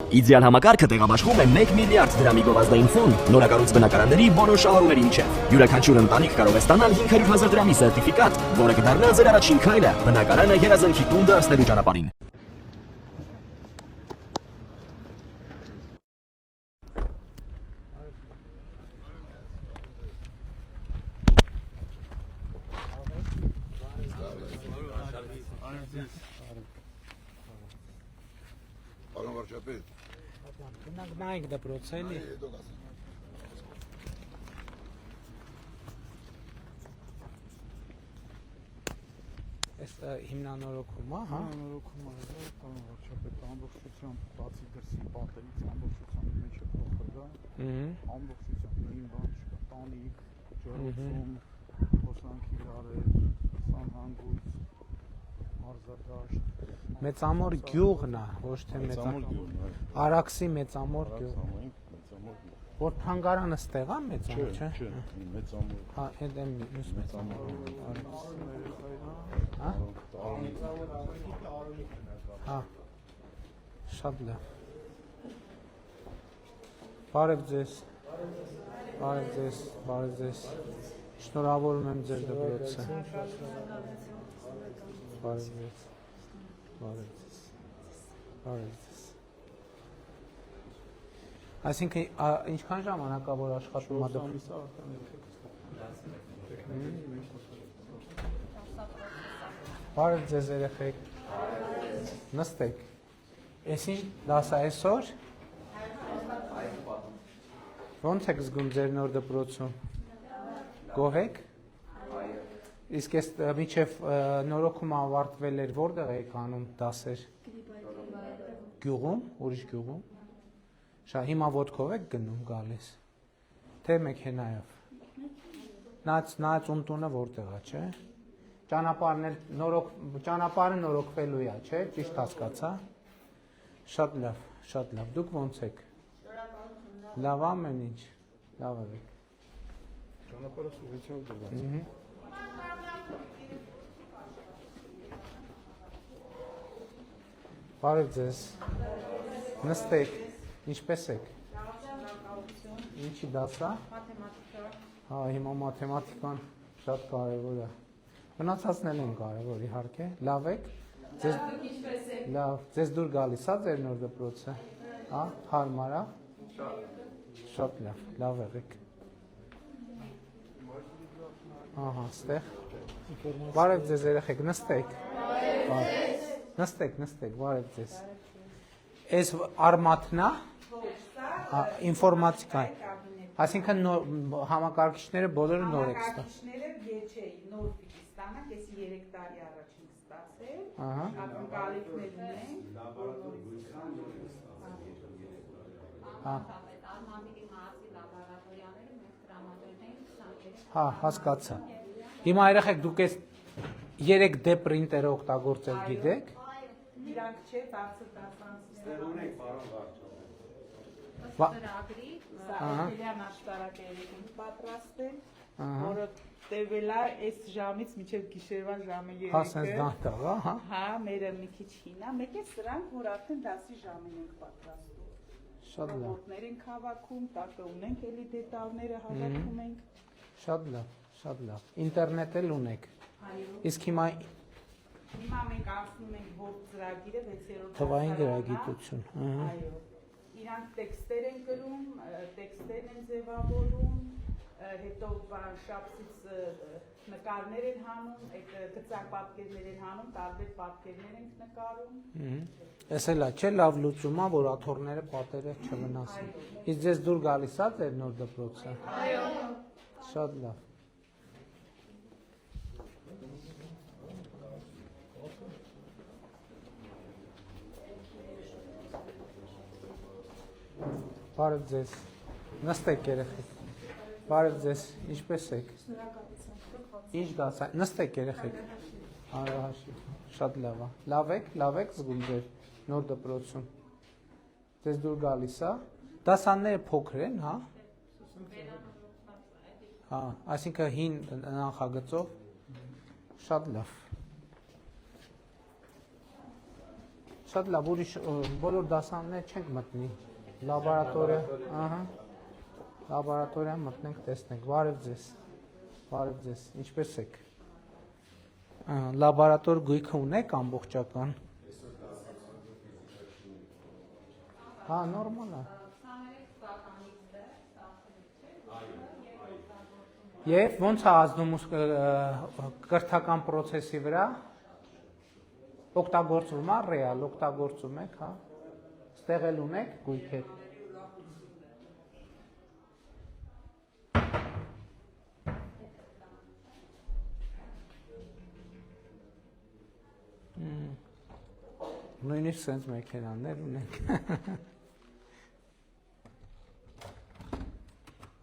Իդեալ համակարգը տեղաբաշխում է 1 միլիարդ դրամի գովազդային ֆոնդ նորակառույց բնակարանների բոլոր շահառուների միջև։ Յուրաքանչյուր ընտանիք կարող է ստանալ 500,000 դրամի սերտիֆիկատ, որը կդառնա ձեր առաջին քայլը բնակարանը երազանքի տուն դարձնելու ճանապարհին։ Պարոն վարչապետ, գնանք նայենք դպրոց էլի։ Այս հիմնանորոգում է, հա։ Հիմնանորոգում է, պարոն վարչապետ, ամբողջությամբ բացի դրսի պատերից ամբողջությամբ մեջ է փոխվել, ամբողջությամբ նույն բան չկա, տանիք, ջրոցում, խոսանքի իրարեր, սանհանգույց, մարզադաշտ։ Մեծամոր գյուղն է, ոչ թե Արաքսի Մեծամոր գյուղ։ Որ թանգարանը ստեղ է Մեծամոր, չէ։ Չէ, Մեծամոր։ Հա, այդ եմ մյուս Մեծամոր։ Հա։ Հա։ Շատ լավ։ Բարև ձեզ։ Բարև ձեզ, բարև ձեզ։ Շնորհավորում եմ ձեր դպրոցը։ Բարև ձեզ։ Բարև ձեզ։ Բարև ձեզ։ Այսինքն ինչքան ժամանակ է որ աշխատում է դպրոցը։ Բարև ձեզ երեխեք։ Նստեք։ Էս ինչ դաս է այսօր։ Ոնց եք զգում ձեր նոր դպրոցում։ Գոհ եք։ Իսկ այս միջև նորոգումը ավարտվել էր, որտեղ եք անում դասեր։ Գյուղում, ուրիշ գյուղում։ Շա հիմա ոտքով եք գնում գալիս։ Թե մեքենայով։ Նայած տունը որտեղ է, չէ։ Ճանապարհը նորոգվելու է, չէ, ճիշտ հասկացա։ Շատ լավ, շատ լավ։ Դուք ոնց եք։ Լավ ամեն ինչ։ Լավ եք։ Ճանապարհը սուղիցիով դրված է։ Բարև ձեզ։ Նստեք։ Ինչպես եք։ Ինչի դաս է։ Մաթեմատիկա։ Հա, հիմա մաթեմատիկան շատ կարևոր է։ Մնացածն են կարևոր, իհարկե։ Լավ եք։ Ձեզ ինչպես եք։ լավ, ձեզ դուր գալիս է ձեր նոր դպրոցը։ Հա, հարմար է։ Շատ լավ, լավ եք։ Ահա, ստեղ։ Բարև ձեզ երեխեք, նստեք։ Նստեք, բարև ձեզ։ Այս արմատն է։ Ինֆորմատիկա։ Այսինքն համակարգիչները բոլորը նոր եք ստացել։ Համակարգիչները չէի, նոր պիտի ստանանք, ես 3 տարի առաջ եմ ստացել։ Ահա։ Ակնկալիքներ ունենք։ Հա, հասկացա։ Հիմա երեխեք դուք այս 3D պրինտերը օգտագործել գիտեք։ Իրանք չէ, բարձր դասանցի ունենք, Ահա։ Սահակելյան աշտարակերին պատրաստել, որը տևել է այս ժամից մինչև գիշերվա ժամը 3-ը։ Հա, սենց դանդաղ, հա։ Հա, մերը մի քիչ հին է, մեկ է սրանք, որ արդեն դասի ժամին ենք պատրաստում։ Շատ լավ։ Ռոբոտներ ենք հավաքում, տակը ունենք, էլի դետալները հավաքում ենք։ Շատ լավ, շատ լավ։ Ինտերնետ էլ ունեք։ Իսկ հիմա Հիմա մենք անցնում ենք ողջ ծրագիրը 6-րդ թվային գրագիտություն։ Այո։ Իրանք տեքստեր են գրում, տեքստեր են ձևավորում, հետո շապսից նկարներ են հանում, այդ գծակ պատկերներ են հանում, տարբեր պատկերներ ենք նկարում։ Էս էլ է, չէ, լավ լուծում է, որ աթոռները պատերը չվնասեն։ Իսկ ձեզ դուր գալիս է ձեր նոր դպրոցը։ Այո։ Շատ լավ։ Բարև ձեզ։ Նստեք երեխեք։ Բարև ձեզ, ինչպես եք։ Ինչ դաս է։ Նստեք երեխեք։ Արահաշի։ Շատ լավ է։ Լավ եք զգում ձեր նոր դպրոցում։ Ձեզ դուր գալիս է։ Դասանները փոքր են, հա։ Հա, այսինքն հին նախագծով շատ լավ։ Շատ լավ, ուրիշ բոլոր դասարաններ չենք մտնի։ Լաբորատորիա, ահա։ Լաբորատորիա մտնենք, տեսնենք։ Բարև ձեզ։ Բարև ձեզ։ Ինչպե՞ս եք։ Լաբորատոր գույքը ունեք ամբողջական։ Հա, նորմալ է։ Եվ ոնց է ազդում կրթական process-ի վրա։ Օգտագործում է ռեալ, օգտագործում եք, հա։ Ստեղ էլ ունեք գույքեր։ Նույնիսկ սենց մեքենաներ ունենք։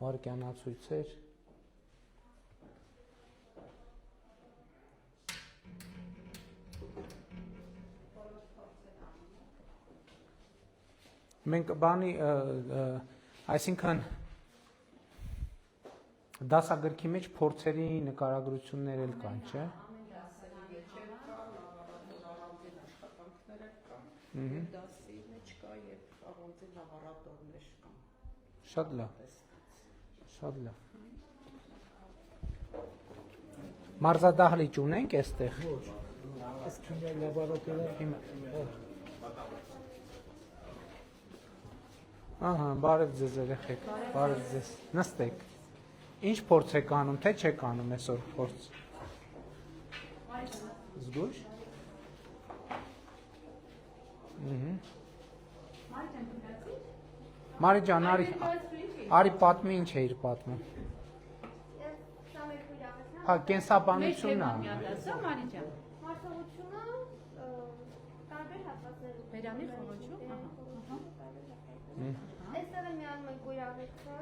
Վարկանացույցեր։ Մենք բանի, այսինքն դասագրքի մեջ փորձերի նկարագրություններ էլ կան, չէ՞։ Դասի մեջ կա եւ առանձին լաբորատորներ կան։ Շատ լավ։ Շատ լավ։ Մարզադահլիճ ունենք այստեղ։ Այս քիմիա լաբորատորիա Ահա, բարև ձեզ երեխեք, բարև ձեզ, նստեք, ինչ փորձ եք անում, թե չեք անում այսօր փորձ, զգույշ, Մարի ջան, արի պատմի ինչ էիր պատմում, հա, կենսաբանությունն է, Մարսողությունը տարբեր հատվածներում Բերանի խորոչում, Այստեղ էլ միանում են կույրաղիքը,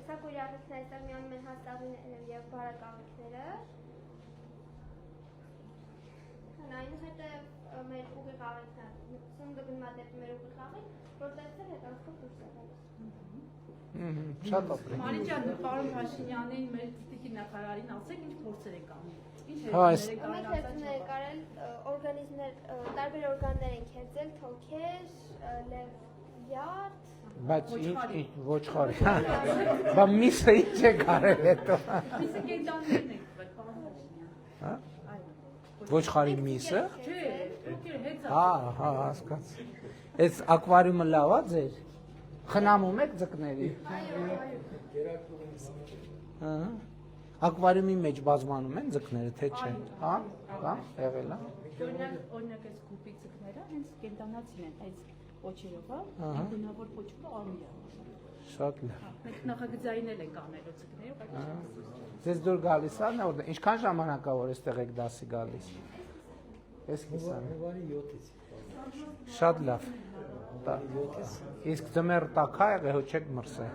սա կույրաղիքն է, այստեղ միանում են հաստաղիները և բարակաղիքները այնուհետև մեր ուղիղ աղիքն է, սնունդը գնում է դեպի մեր ուղիղ աղիք, որտեղից էլ հետանցքով դուրս է գալիս շատ ապրեք, Մարի ջան, պարոն Փաշինյանին, մեր տիկի նախարարին ասեք ինչ փորձեր եք անում։ Ինչ Մենք հերթուներ եք արել, օրգանիզմներ, տարբեր օրգաններ ենք հերձել, թոքեր, լև, յարդ բայց ինչ ոչխարի, բա միսը ինչ եք արել հետո, Միսը կենտաններն եք տվել, պարոն Փաշինյան։ ոչխարի միսը, Չէ, թոքերը հետ հա, հասկաց, այս ակվարիումը լավ է ձեր, խնամում եք ձկների, ակվարիումի մեջ բազմանում են ձկները, թե չէ, հա, եղել է, Օրինակ այս գուպի ձկները հենց կենտանացին են, այս պոչերով, այն բնավոր պոչը արույա։ շատ լավ, Մենք նախագծային էլ ենք անելու ձկներով, ձեզ դուր գալիս է, ինչքան ժամանակա որ այստեղ եք դասի գալիս, ես կիսան, շատ լավ, իսկ ձմեռ տակա եղե հո չեք մրսե,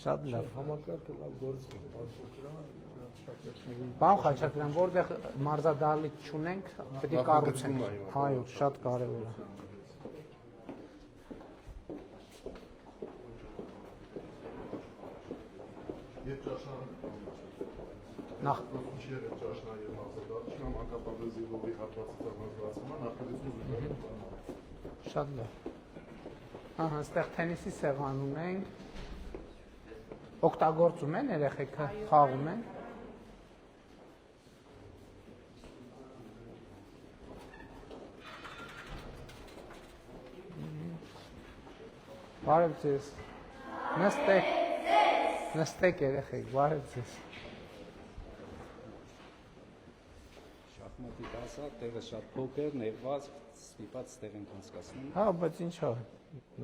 շատ լավ, Պարոն Խաչատրյան, որտեղ մարզադահլիճ չունենք, պետք է կառուցենք, այո, շատ կարևոր է, Եվ ճաշնարը նախ ինչեր է ճաշնա եւ հացադարձ, կամ անկապաբեզ զիլովի հատվածի ծառայությունը նախադեպքում շատ լավ, ահա, այստեղ թենիսի սեղան ունենք, օգտագործում են երեխեքը, խաղում են, բարև ձեզ, նստեք երեխեք, բարև ձեզ, Շախմատի դասը, տեղը շատ փոքր, ներված, ստիպած տեղ ենք անցկացնում։ հա, բայց ինչ է,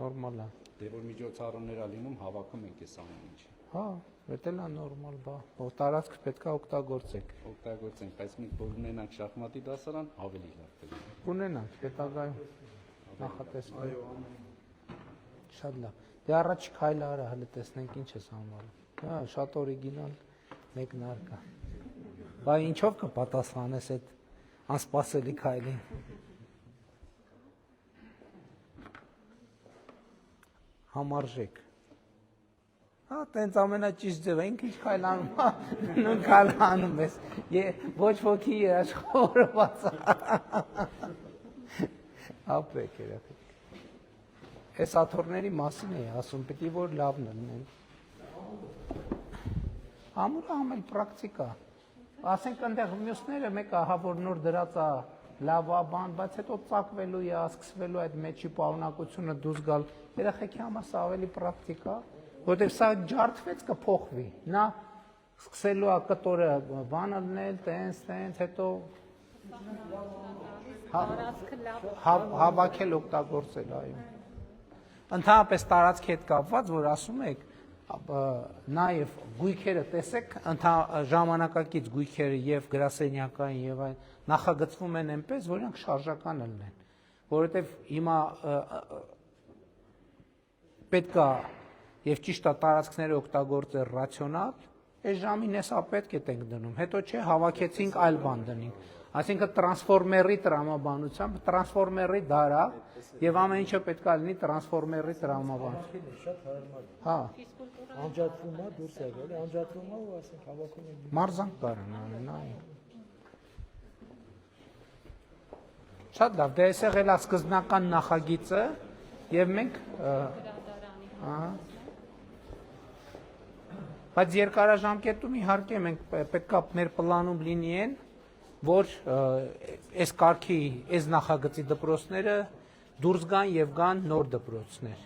նորմալ է, Դե որ միջոցառումներ ա լինում, հավաքում ենք այս ամեն ինչը։ հա, դա է նորմալ, բա, տարածքը պետք է օգտագործեք, Օգտագործենք, բայց մենք որ ունենանք շախմատի դասարան, ավելի լավ կլինի։ ունենանք, հետագայում նախատեսվում, շատ լավ, դե առաջ քայլը արա, հələ տեսնենք ինչ ես անվանում, հա, շատ օրիգինալ մեկնարկա, բա ինչով կպատասխանես այդ անսպասելի քայլին, համարժեք, հա, տենց ամենաճիշտ ձևը, ինք ինչ քայլ անում, հա, նույն քայլ անում ես, ոչ ոքի երաշխավորված, Ապրեք երեխեք։ Այս աթոռների մասին է ասում, պիտի որ լավն լինեն։ Ամուրը ամել պրակտիկա։ Ասենք այնտեղ մյուսները մեկը հա որ նոր դրած է լավ բան, բայց հետո ծակվելու է, սկսվելու այդ մեջի պարունակությունը դուրս գալ։ Երեխեքի համար սա ավելի պրակտիկա, որտեղ սա ջարդվեց կփոխվի։ Նա սկսելու է կտորը բանը լնել, տենց, հետո հավաքել օգտագործել, այո։ Ընդհանրապես տարածքի հետ կապված, որ ասում եք, նաև գույքերը տեսեք, ժամանակակից գույքերը եւ գրասենյակային եւ այն նախագծվում են այնպես, որ իրանք շարժական լինեն, որովհետեւ հիմա պետք է եւ ճիշտ է տարածքները օգտագործել ռացիոնալ, այս ժամին հեսա պետք է տենք դնում, հետո չէ հավաքեցինք այլ բան դնենք, այսինքն տրանսֆորմերի տրամաբանությամբ տրանսֆորմերի դարա եւ ամեն ինչը պետք է լինի տրանսֆորմերի տրամաբան։ Շատ հարմար։ Հա։ Անջատվում է, դուրս է գալի, անջատվում է ու ասենք հավաքում են։ Մարզանք կարան անեն, այո։ Շատ լավ, դե այս եղել է սկզբնական նախագիծը եւ մենք ահա բայց երկարաժամկետում իհարկե մենք պետք է մեր պլանում լինի են, որ այս կարգի, այս նախագծի դպրոցները դուրս գան եւ գան նոր դպրոցներ։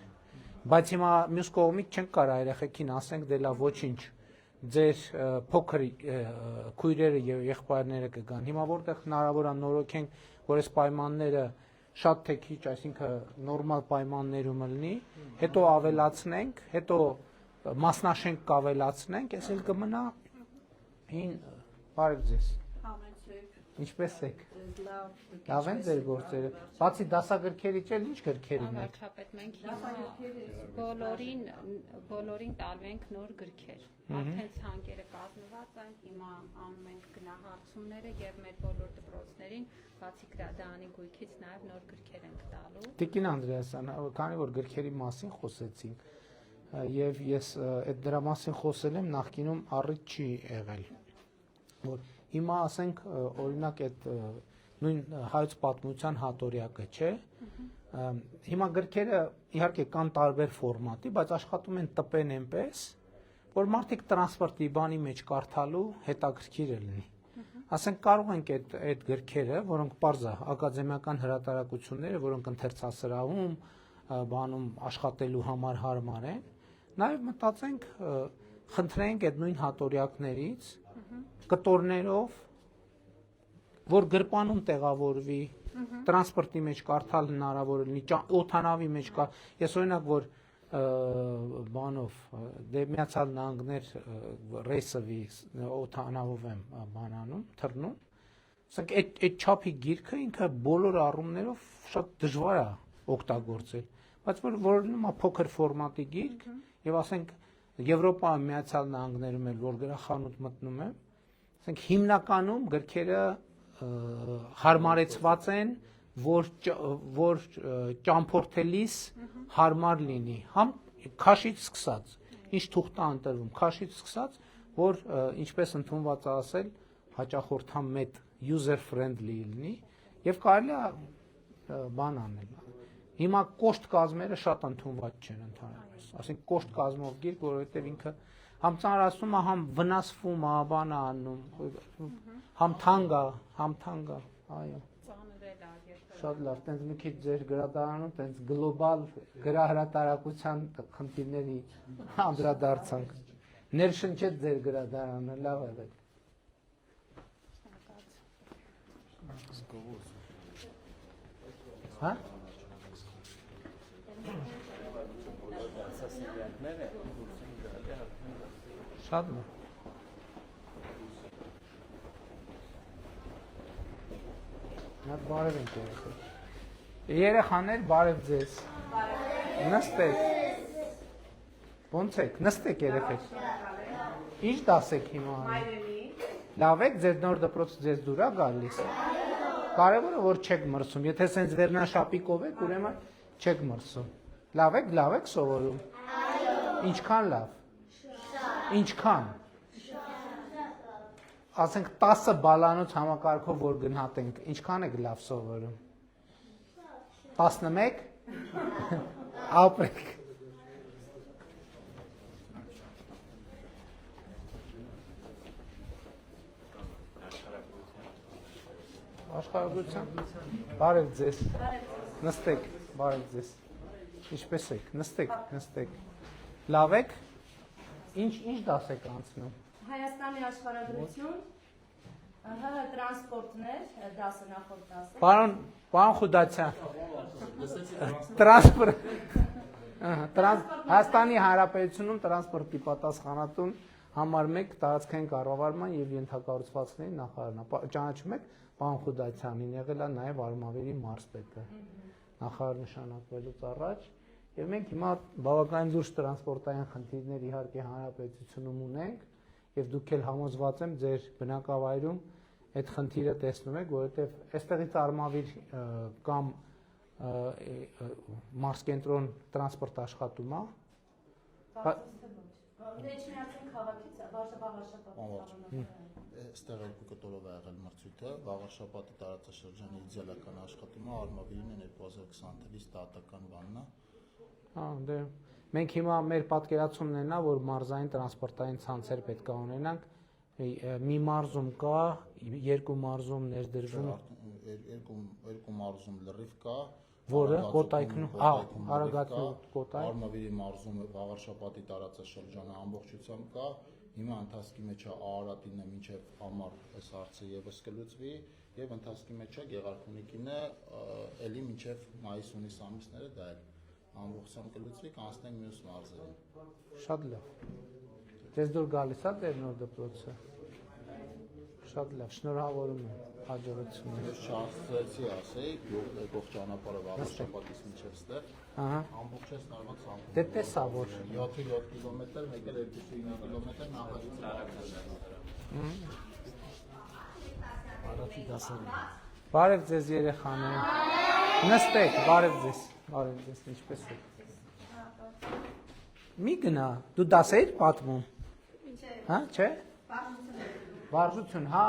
Բայց հիմա մյուս կողմից չենք կարող երեխեքին ասենք դե լավ ոչինչ, ձեր փոքր քույրերը եւ եղբայրները կգան։ Հիմա որտեղ հնարավոր է նորոգենք, որ այս պայմանները շատ թե քիչ, այսինքն նորմալ պայմաններում լինի, հետո ավելացնենք, հետո մասնաշենք կավելացնենք, ես էլ կմնա հին բարև ձեզ։ Ինչպես եք։ Լավ են ձեր գործերը։ Բացի դասագրքերից էլ ինչ գրքեր ունեք։ Վարչապետ, մենք բոլորին տալու ենք նոր գրքեր։ Արդեն ցանկերը կազմված են, հիմա անում ենք գնահատությունները եւ մեր բոլոր դպրոցներին բացի գրադարանի գույքից նաեւ նոր գրքեր ենք տալու։ Տիկին Անդրեասյան, քանի որ գրքերի մասին խոսեցինք, եւ ես այդ դրա մասին խոսել եմ նախկինում առիթ չի եղել, որ հիմա ասենք օրինակ այդ նույն հայոց պատմության հատորյակը, չէ, հիմա գրքերը իհարկե կան տարբեր ֆորմատի, բայց աշխատում են տպեն այնպես, որ մարդիկ տրանսպորտի բանի մեջ կարդալու հետաքրքիր լինի։ Ասենք կարող ենք այդ գրքերը, որոնք պարզ է ակադեմիական հրատարակությունները, որոնք ընթերցասրահում, բանում աշխատելու համար հարմար են, նաև մտածենք, խնդրենք այդ նույն հատորյակներից կտորներով, որ գրպանում տեղավորվի, տրանսպորտի մեջ կարդալ հնարավոր լինի, օդանավի մեջ կա, ես օրինակ որ բանով դե Միացյալ Նահանգներ ռեյսովի օդանավով եմ բանանում, թռնում, ասենք այդ չափի գիրքը ինքը բոլոր առումներով շատ դժվար է օգտագործել, բայց որ նույնma փոքր ֆորմատի գիրք եւ ասենք Եվրոպա Միացյալ Նահանգներում էլ որ գրախանութ մտնում եմ, ասենք հիմնականում գրքերը հարմարեցված են, որ ճամփորդելիս հարմար լինի, համ քաշից սկսած, ինչ թուղթ է ընտրվում, քաշից սկսած, որ ինչպես ընդունված է ասել, հաճախորդամետ user friendly լինի եւ կարելի է բան անել։ Հիմա կոշտ կազմերը շատ ընդունված չեն ընդհանրապես, ասենք կոշտ կազմով գիրք, որովհետեւ ինքը համ ծանրացնում է, համ վնասվում է, բան է անում, համ թանկ է, այո։ Շատ լավ, տենց մի քիչ ձեր գրադարանում, տենց գլոբալ գրահրատարակության խնդիրների անդրադարձանք։ Ներշնչեց ձեր գրադարանը, լավ է։ Հա? Շատ լավ։ Նատ բարև ենք երեխեք։ Երեխաներ, բարև ձեզ։ Նստեք։ Ոնց եք, նստեք երեխեք։ Ինչ դասեք հիմա անում։ Լավ եք, ձեր նոր դպրոցը ձեզ դուր է գալիս։ Կարևորը որ չեք մրսում, եթե սենց վերնաշապիկով եք, ուրեմն չեք մրսում։ Լավ եք սովորում։ Ինչքան լավ։ Ինչքան։ Ասենք 10 բալանոց համակարգով որ գնահատենք, ինչքան եք լավ սովորում։ 11 ապրեք։ Աշխարհագրության։ Բարև ձեզ։ Նստեք, բարև ձեզ։ Ինչպե՞ս եք։ Նստեք։ Լավ եք։ Ինչ դաս եք անցնում։ Հայաստանի աշխարհագրություն, ՀՀ տրանսպորտներ, դասը նախորդ դասը։ Պարոն Խուդացյան։ Հայաստանի Հանրապետությունում տրանսպորտի պատասխանատուն համար 1 տարածքային կառավարման եւ ենթակառուցվածքների նախարարն։ Ճանաչում եք պարոն Խուդացյանին, եղել է նաեւ Արմավիրի մարզպետը նախարար նշանակվելուց առաջ, եւ մենք հիմա բավականին լուրջ տրանսպորտային խնդիրներ իհարկե հանրապետությունում ունենք, եւ դուք էլ համոզված եմ ձեր բնակավայրում այդ խնդիրը տեսնում եք, որովհետեւ այստեղից Արմավիր կամ մարզկենտրոն տրանսպորտ աշխատում է։ Նեջմիածին քաղաքից Վարշավա Այստեղ երկու կտորով է եղել մրցույթը, Վաղարշապատի տարածաշրջանի իդեալական աշխատումը, Արմավիրին 2020 թվականից տատական բանն է։ Դե մենք հիմա մեր պատկերացումն է նա, որ մարզային տրանսպորտային ցանցեր պետք է ունենանք, մի մարզում կա, երկու մարզում ներդրվում, երկու մարզում լրիվ կա, որը Կոտայքում, Արագածի Կոտայք, Արմավիրի մարզում Վաղարշապատի տարածաշրջանը ամբողջությամբ կա, հիմա ընթացքի մեջ է Արարատինը մինչև համար այս հարցը եւս կլուծվի եւ ընթացքի մեջ է Գեղարքունիքինը էլի մինչև մայիս-հունիս ամիսները դա է ամբողջությամբ կլուծվի, կանցնենք մյուս մարզերին։ Շատ լավ։ Ձեզ դուր գալիս է Տերնոր դպրոցը։ Շատ լավ, շնորհավորում եմ, հաջողություններ։ Ես չասեցի, ասեի, եկող ճանապարհը Վաղարշապատից մինչև ստեղ, ամբողջից տարված ամբողջ։ Դե տեսա, որ 7 կիլոմետր, մեկ էլ 2.9 կիլոմետր նախագծի Արարատի դասարան։ բարև ձեզ երեխաներ։ Նստեք, բարև ձեզ, ինչպես եք։ Մի գնա, դու դաս էիր պատմում։ Հա, չէ։ Վարժություն, հա,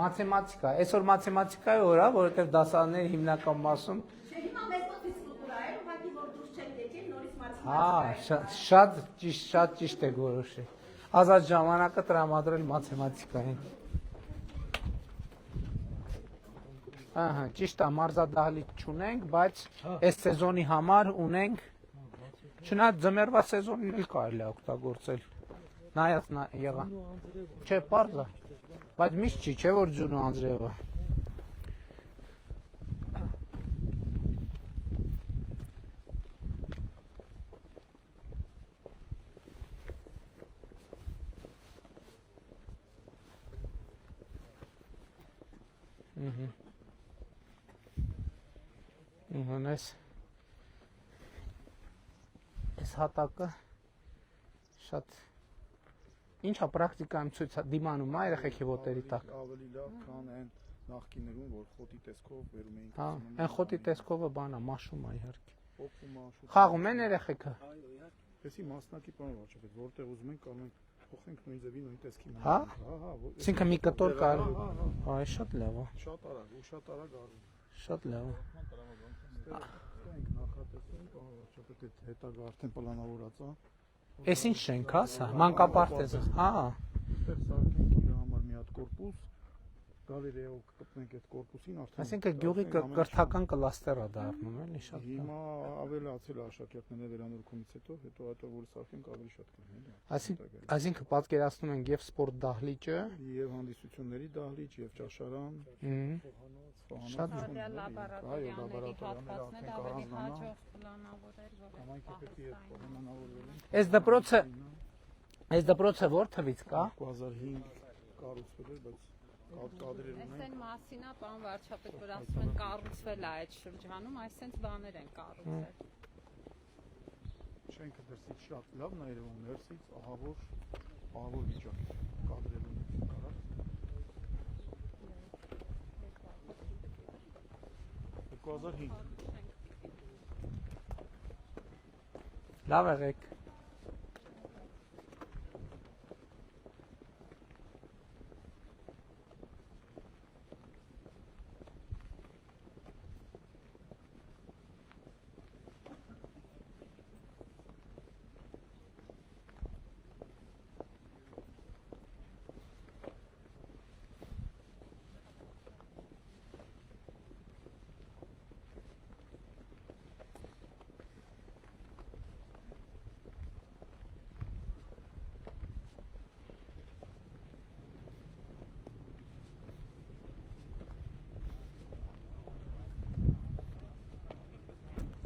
մաթեմատիկա, այսօր մաթեմատիկայի օր է, որովհետև դասարանների հիմնական մասում Հիմա մեզ մոտից ֆիզկուլտուրա է, ուղղակի որ դուրս չեք եկել, նորից մարզի։ հա, շատ ճիշտ եք որոշել։ Ազատ ժամանակը տրամադրել մաթեմատիկային։ Ահա, ճիշտ է, մարզադահլիճ չունենք, բայց այս սեզոնի համար ունենք, չնայած ձմեռվա սեզոնին էլ կարելի է օգտագործել։ Նայած եղա։ Չէ, պարզ է, բայց միշտ չի, չէ որ ձյուն ու անձրևը։ Այս հատակը շատ ինչա պրակտիկայում ցույց դիմանում է երեխեքի ոտերի տակ։ Ավելի լավ, քան այն նախկիներում, որ խոտի տեսքով վերում էին։ Հա, այն խոտի տեսքովը բանա, մաշում է իհարկե։ Փոխում է, Խաղում են երեխեքը։ Այսի մասնակի բանը վարչապետ, որտեղ ուզում ենք կարող ենք փոխենք նույն ձևի նույն տեսքի։ Հա։ Հա, Այսինքն մի կտոր կար։ Հա, շատ լավ է։ Շատ արագ, ու շատ արագ արվում։ Շատ լավ է։ Մենք նախատեսում, վարչապետ հետագա արդեն պլանավորած է։ Էս ինչ շենք է, սա, մանկապարտեզը։ Հա։ Այստեղ սարքենք իր համար մի հատ կորպուս, գալերեայով կպտնենք այդ կորպուսին արդեն։ Այսինքն գյուղի կրթական կլաստեր է դառնում, էլի շատ։ Հիմա ավելացել է աշակերտները վերանորոգումից հետո այդ որ սարքենք ավելի շատ կլինի։ Այսինքն պատկերացնում ենք եւ սպորտ դահլիճը, եւ հանդիսությունների դահլիճ, եւ ճաշարան, շատ լաբորատորիաների հատվածներ ավելի հաջող պլանավորել, որ Այս դպրոցը որ թվից կա։ 2005 կառուցվել էր, բայց կադրեր ունեն։ Այսեն մասին է, պարոն վարչապետ, որ ասում են կառուցվել է այդ շրջանում, այսենց բաներ են կառուցել։ Շենքը դրսից շատ լավն է երևում, ներսից ահավոր վիճակ կադրեր ունեն կարած։ 2005 Լավ եղեք։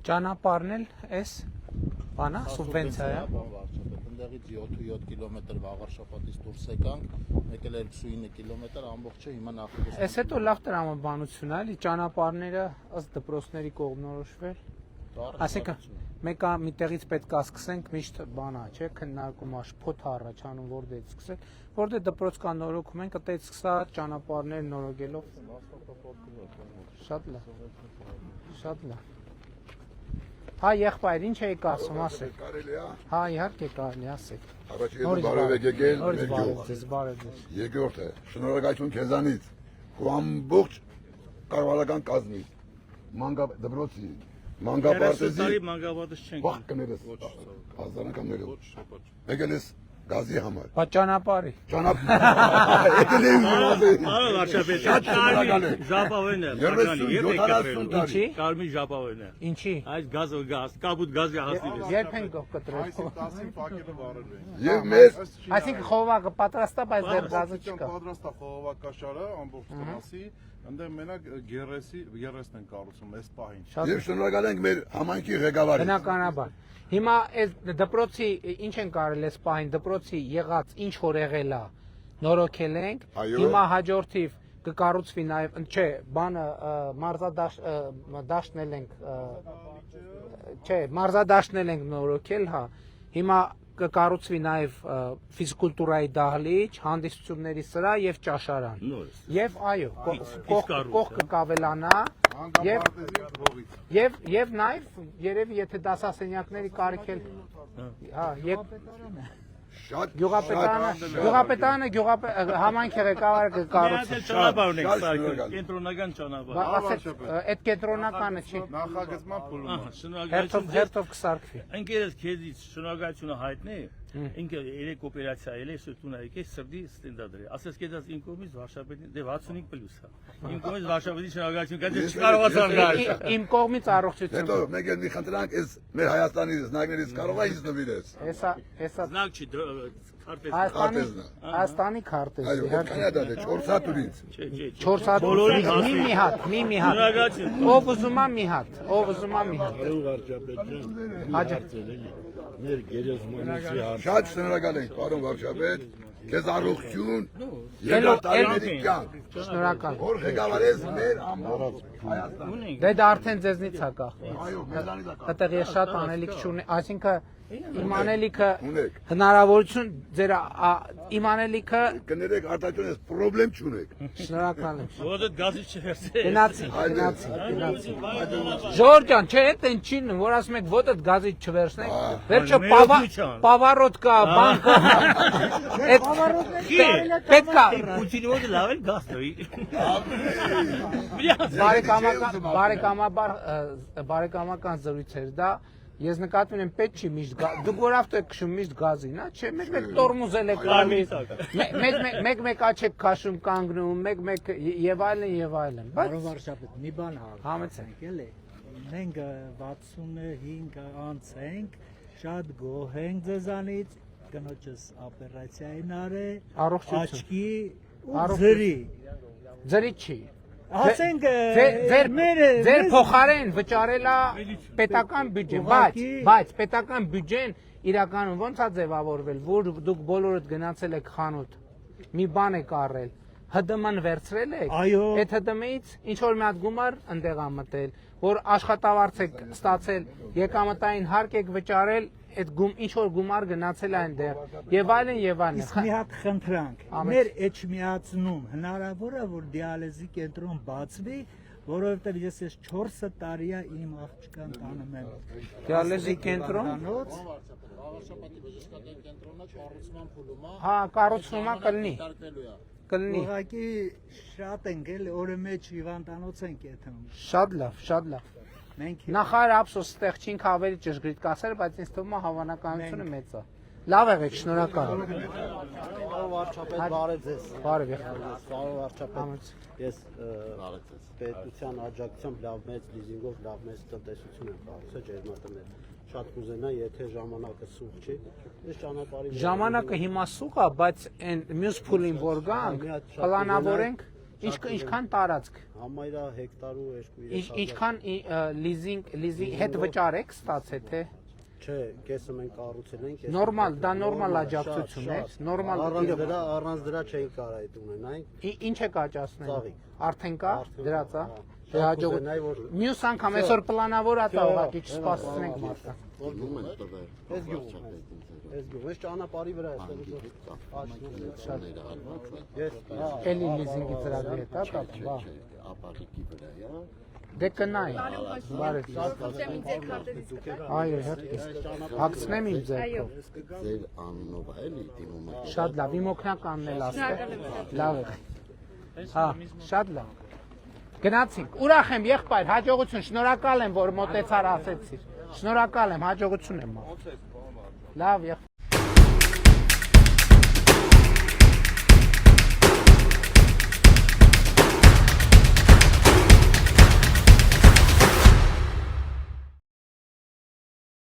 Ճանապարհն էլ էս բանա սուբվենցիա է։ Ընդեղից 7 կիլոմետր վաղար շաբաթից դուրս եկանք, մեկ էլ 29 կիլոմետր ամբողջը հիմա նախագծում։ Էս հետո լավ տրամաբանություն է, էլի ճանապարհները ըստ դպրոցների կողմնորոշվել։ Այսինքն մեկը միտեղից պետք է սկսենք միշտ բանա, չէ՞, քննարկումը շփոթ առաջանում որտեղից սկսել, որտեղ դպրոց կա նորոգում ենք, այդտեղից սկսա ճանապարհներ նորոգելով։ Շատ լավ։ Շատ լավ։ Հա, եղբայր, ինչ եք ասում, ասեք։ Կարելի է։ Հա, իհարկե կարելի է, ասեք։ Առաջին բարև եք եկել, Նորից բարև ձեզ, բարև ձեզ։ Երկրորդը, շնորհակալություն քեզանից, քո ամբողջ կառավարական կազմից, դպրոցի, մանկապարտեզի, մանկապարտեզ չենք։ Վաղ կներես, ազանականներով, եկել ես գազի համար։ Բա ճանապարհի։ Եկել ես ուզում։ Բարը վարչապետ, ժապավեն է, Ինչի։ Կարմիր ժապավեն է։ Ինչի։ Այս գազը գազ, կաբուտ գազի հասնի։ Երբ են կտրել։ Այսինքն 10-ին փակելը վարել են։ Եվ մեզ Այսինքն խողովակը պատրաստ է, բայց դեռ գազը չկա։ Պատրաստ է խողովակաշարը ամբողջ տնասի, այնտեղ մենակ գերեսն են կառուցում այս պահին։ Եվ շնորհակալ ենք մեր համայնքի ղեկավարին։ Բնականաբար։ Հիմա այս դպրոցի ինչ են կարել այս պահին դպրոցի եղած ինչ որ եղել է նորոգել ենք։ Հիմա հաջորդիվ կկառուցվի նաև, չէ, բանը մարզադաշտնել ենք, չէ, մարզադաշտնել ենք նորոգել, հա։ Հիմա կկառուցվի նաև ֆիզկուլտուրայի դահլիճ, հանդիսությունների սրահ եւ ճաշարան։ Եւ այո, կողքը կավելանա եւ նաև երևի եթե դասասենյակների կարիք էլ հա եւ գյուղապետարանը համայնքի ղեկավարը կկառուցի։ Ճանապարհ ունենք սարքել, կենտրոնական ճանապարհ։ Ասեք, այդ կենտրոնականը չի։ Նախագծման փուլում։ Շնորհակալություն։ Հերթով կսարքվի։ Ընկերս քեզից շնորհակալությունը հայտնի։ Ինքը երեք օպերացիա էլ է սրտունա եկել սրտի ստենդադրի։ Ասես կեզած իմ կողմից վարշապետին դե 65+ է։ Իմ կողմից վարշապետի շնորհակալություն կա, դե չկարողացան գալ։ Իմ կողմից առողջություն։ Հետո մեկ էլ մի խնդրանք, այս մեր Հայաստանի զնակներից կարող է ինձ նվիրես։ Հեսա Զնակ չի Հայաստանի քարտեզ։ Այո, Կանադա դե 4 հատ ուրից։ 4 հատ մի հատ։ Ով ուզում է մի հատ, ով ուզում է մի հատ։ Մեր գերեզմանոցի շատ շնորհակալ ենք, պարոն վարչապետ, քեզ առողջություն, երկար տարիների կյանք։ Շնորհակալ։ Որ ղեկավարես մեր ամբողջ Հայաստանը։ Դե դա արդեն ձեզնից է կախված։ Այո, մեզանից է կախված։ Այդտեղ ես շատ անելիք չունեմ, այսինքն իմ անելիքը հնարավորություն ձեր իմ անելիքը կներեք արտադրություն ես խնդրեմ չունեք։ Շնորհակալ եմ։ Ո՞րդ գազի չհերցե։ Գնացի։ Ժորժ ջան, չէ, այդ են չին, որ ասում եք ոտդ գազի չվերցնեք։ Վերջը պավարոտ կա, բան կա։ Այդ պետք է Պուտինի մոտ լավ էլ գազ տվի։ բարեկամական զրույցեր դա ես նկատի ունեմ պետք չի միշտ դուք որ ավտո եք քշում միշտ գազին, հա, չէ, մեկ տորմուզել եք անում, մեկ աչ եք քաշում կանգնում, մեկ եւ այլն, բայց Պարոն վարչապետ, մի բան համեցեք, էլի։ Մենք 65 անց ենք, շատ գոհ ենք ձեզանից, կնոջս օպերացիային արել, աչքի ու ձրի չի։ Ասենք ձեր փոխարեն վճարելա պետական բյուջե, բայց պետական բյուջեն իրականում ո՞նց է ձևավորվել, որ դուք բոլորդ գնացել եք խանութ, մի բան եք առել, ՀԴՄ-ն վերցրել եք, այդ ՀԴՄ-ից ինչ որ մի հատ գումար ընդեղ ա մտել, որ աշխատավարձ եք ստացել, եկամտային հարկ եք վճարել, այդ ինչ որ գումար գնացել է այնտեղ եւ այլն իսկ մի հատ խնդրանք մեր էջմիածնում հնարավոր է որ դիալեզի կենտրոն բացվի որովհետեւ ես 4 տարի է իմ աղջկան տանում եմ դիալեզի կենտրոն Վարշապետի բժշկական կենտրոնը կառուցման փուլում է հա կառուցումը կլինի ուղղակի շատ ենք էլ օրը մեջ հիվանդանոց ենք եթում շատ լավ Նախարար ափսոս ստեղ չինք ավելի ճշգրիտ կասել, բայց ինձ թվում է հավանականությունը մեծ է։ Լավ եղեք, շնորհակալ։ Պարոն վարչապետ, բարև ձեզ։ Բարև եղեք։ Պարոն վարչապետ, ես պետության աջակցությամբ լավ մեծ լիզինգով լավ մեծ տնտեսություն եմ կառուցել ջերմատներ։ Շատ կուզենա, եթե ժամանակը սուղ չի, ես ճանապարհի ժամանակը հիմա սուղ է, բայց այն մյուս փուլին որ գանք, պլանավորենք Ինչքան տարածք։ Համարյա հեկտար ու 2-3 Ինչքան լիզինգ հետ վճար եք ստացել թե։ Չէ, կեսը մենք կառուցել ենք։ Նորմալ, դա նորմալ աջակցություն է, նորմալ։ Առանց դրա չէին կարող այդ ունենալ։ Ինչ եք աճացնել։ Ծաղիկ։ Արդեն կա դրած է։ Դե հաջողություն։ Մյուս անգամ այսօր պլանավոր է տա ուղղակի չսպասեցնենք մարդը։ Այս գյուղ, այս ճանապարհի վրա է, Էլի լիզինգի ծրագրի հետ է կապ, բա։ Ապարիկի վրա է։ Դե կնայի։ Բարև։ Այո, իհարկե։ Հագցնեմ իմ ձեռքով։ Ձեր անունով է էլի դիմումը։ Շատ լավ, իմ օգնականն էլ ասել։ Լավ է։ Հա, շատ լավ։ Գնացինք։ Ուրախ եմ, եղբայր, հաջողություն, շնորհակալ եմ, որ մոտեցար ասեցիր։ Շնորհակալ եմ, հաջողություն եմ։ Լավ, եղբայր։